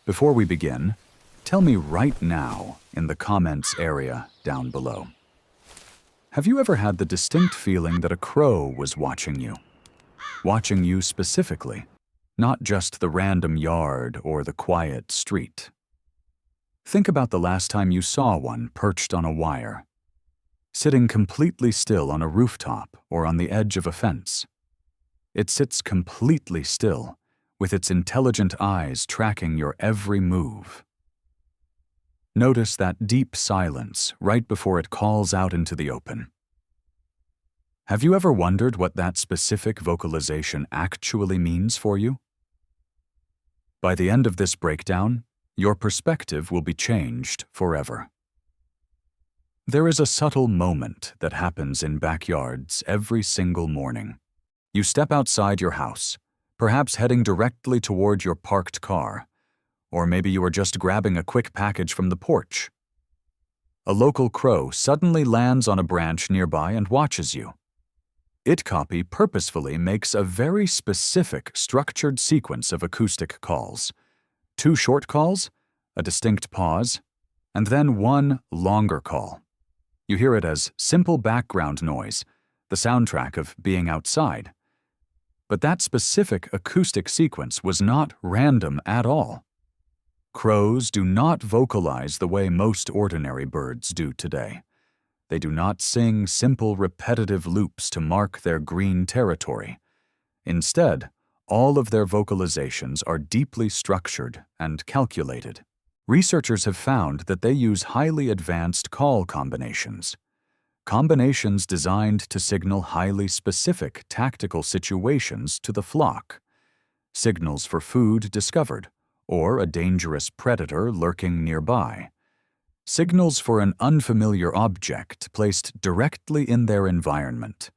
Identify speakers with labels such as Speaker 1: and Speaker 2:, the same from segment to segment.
Speaker 1: Before we begin, tell me right now in the comments area down below. Have you ever had the distinct feeling that a crow was watching you? Watching you specifically, not just the random yard or the quiet street. Think about the last time you saw one perched on a wire, sitting completely still on a rooftop or on the edge of a fence. It sits completely still, with its intelligent eyes tracking your every move. Notice that deep silence right before it calls out into the open. Have you ever wondered what that specific vocalization actually means for you? By the end of this breakdown, your perspective will be changed forever. There is a subtle moment that happens in backyards every single morning. You step outside your house, perhaps heading directly toward your parked car, or maybe you are just grabbing a quick package from the porch. A local crow suddenly lands on a branch nearby and watches you. It copy purposefully makes a very specific structured sequence of acoustic calls. 2 short calls, a distinct pause, and then 1 longer call. You hear it as simple background noise, the soundtrack of being outside. But that specific acoustic sequence was not random at all. Crows do not vocalize the way most ordinary birds do today. They do not sing simple repetitive loops to mark their green territory. Instead, all of their vocalizations are deeply structured and calculated. Researchers have found that they use highly advanced call combinations. Combinations designed to signal highly specific tactical situations to the flock. Signals for food discovered, or a dangerous predator lurking nearby. Signals for an unfamiliar object placed directly in their environment,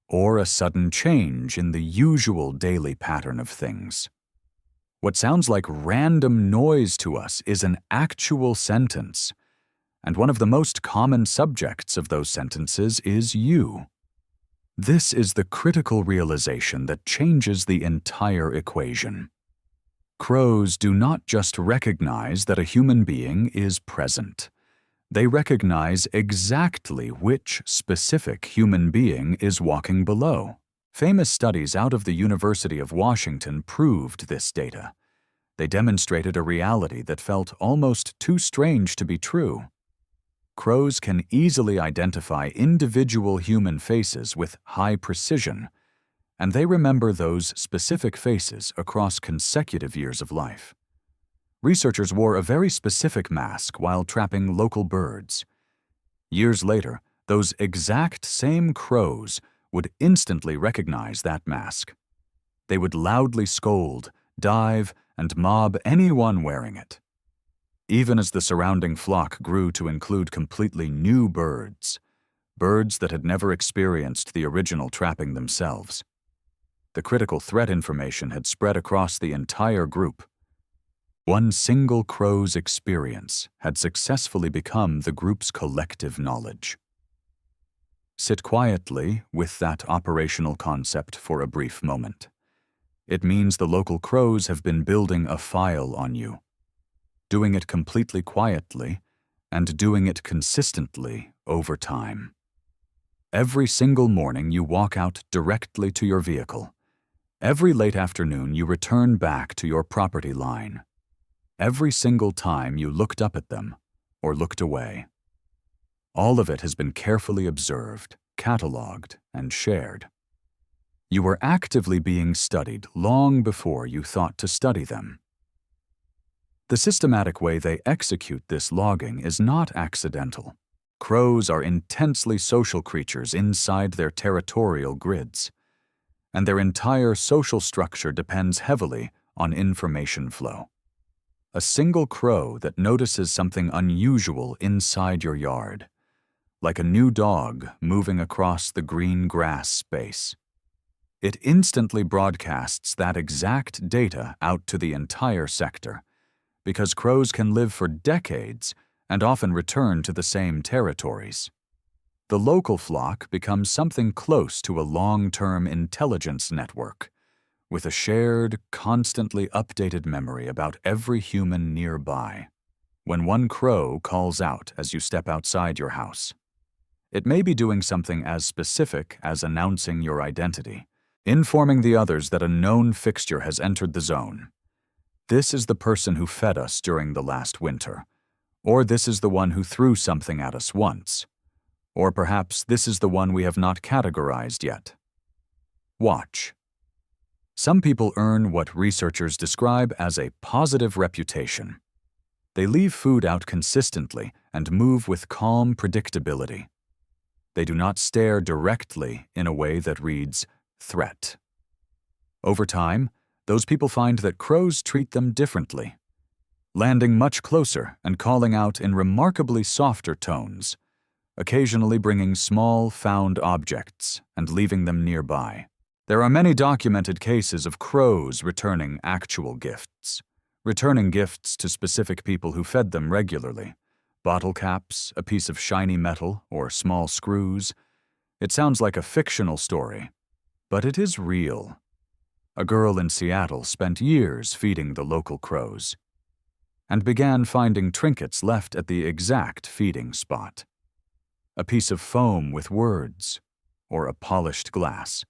Speaker 1: or a sudden change in the usual daily pattern of things. What sounds like random noise to us is an actual sentence, and one of the most common subjects of those sentences is you. This is the critical realization that changes the entire equation. Crows do not just recognize that a human being is present. They recognize exactly which specific human being is walking below. Famous studies out of the University of Washington proved this data. They demonstrated a reality that felt almost too strange to be true. Crows can easily identify individual human faces with high precision, and they remember those specific faces across consecutive years of life. Researchers wore a very specific mask while trapping local birds. Years later, those exact same crows would instantly recognize that mask. They would loudly scold, dive, and mob anyone wearing it. Even as the surrounding flock grew to include completely new birds that had never experienced the original trapping themselves. The critical threat information had spread across the entire group. One single crow's experience had successfully become the group's collective knowledge. Sit quietly with that operational concept for a brief moment. It means the local crows have been building a file on you, doing it completely quietly and doing it consistently over time. Every single morning you walk out directly to your vehicle. Every late afternoon you return back to your property line. Every single time you looked up at them or looked away. All of it has been carefully observed, cataloged, and shared. You were actively being studied long before you thought to study them. The systematic way they execute this logging is not accidental. Crows are intensely social creatures inside their territorial grids, and their entire social structure depends heavily on information flow. A single crow that notices something unusual inside your yard, like a new dog moving across the green grass space. It instantly broadcasts that exact data out to the entire sector, because crows can live for decades and often return to the same territories. The local flock becomes something close to a long-term intelligence network, with a shared, constantly updated memory about every human nearby. When one crow calls out as you step outside your house, it may be doing something as specific as announcing your identity, informing the others that a known fixture has entered the zone. This is the person who fed us during the last winter, or this is the one who threw something at us once, or perhaps this is the one we have not categorized yet. Watch. Some people earn what researchers describe as a positive reputation. They leave food out consistently and move with calm predictability. They do not stare directly in a way that reads threat. Over time, those people find that crows treat them differently, landing much closer and calling out in remarkably softer tones, occasionally bringing small found objects and leaving them nearby. There are many documented cases of crows returning actual gifts, returning gifts to specific people who fed them regularly. Bottle caps, a piece of shiny metal, or small screws. It sounds like a fictional story, but it is real. A girl in Seattle spent years feeding the local crows and began finding trinkets left at the exact feeding spot. A piece of foam with words, or a polished glass.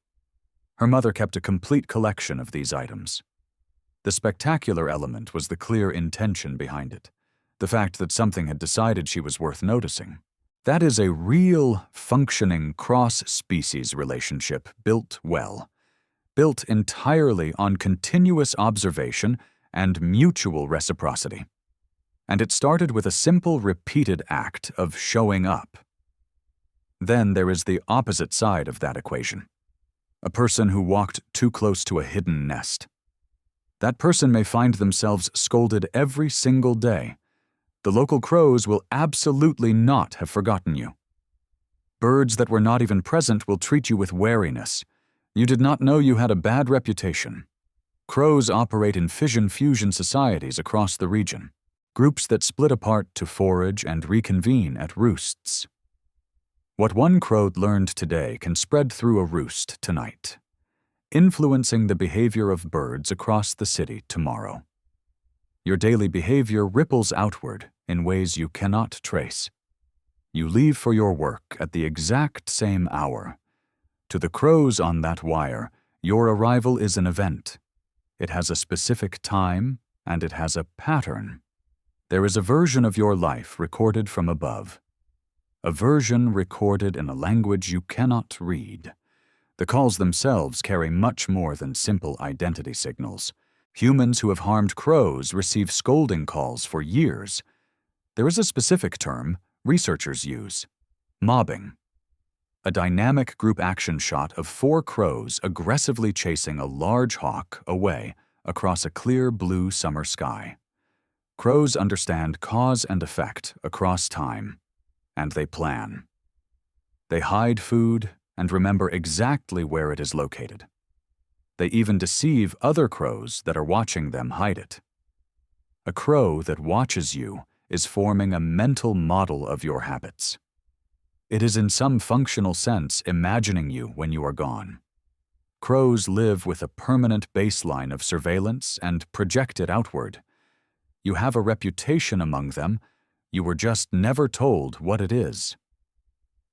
Speaker 1: Her mother kept a complete collection of these items. The spectacular element was the clear intention behind it, the fact that something had decided she was worth noticing. That is a real, functioning cross-species relationship built well, built entirely on continuous observation and mutual reciprocity. And it started with a simple, repeated act of showing up. Then there is the opposite side of that equation. A person who walked too close to a hidden nest. That person may find themselves scolded every single day. The local crows will absolutely not have forgotten you. Birds that were not even present will treat you with wariness. You did not know you had a bad reputation. Crows operate in fission-fusion societies across the region, groups that split apart to forage and reconvene at roosts. What one crow learned today can spread through a roost tonight, influencing the behavior of birds across the city tomorrow. Your daily behavior ripples outward in ways you cannot trace. You leave for your work at the exact same hour. To the crows on that wire, your arrival is an event. It has a specific time, and it has a pattern. There is a version of your life recorded from above. A version recorded in a language you cannot read. The calls themselves carry much more than simple identity signals. Humans who have harmed crows receive scolding calls for years. There is a specific term researchers use: mobbing. A dynamic group action shot of 4 crows aggressively chasing a large hawk away across a clear blue summer sky. Crows understand cause and effect across time, and they plan. They hide food and remember exactly where it is located. They even deceive other crows that are watching them hide it. A crow that watches you is forming a mental model of your habits. It is in some functional sense imagining you when you are gone. Crows live with a permanent baseline of surveillance and project it outward. You have a reputation among them. You were just never told what it is.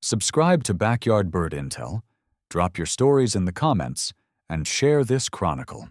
Speaker 1: Subscribe to Backyard Bird Intel, drop your stories in the comments, and share this chronicle.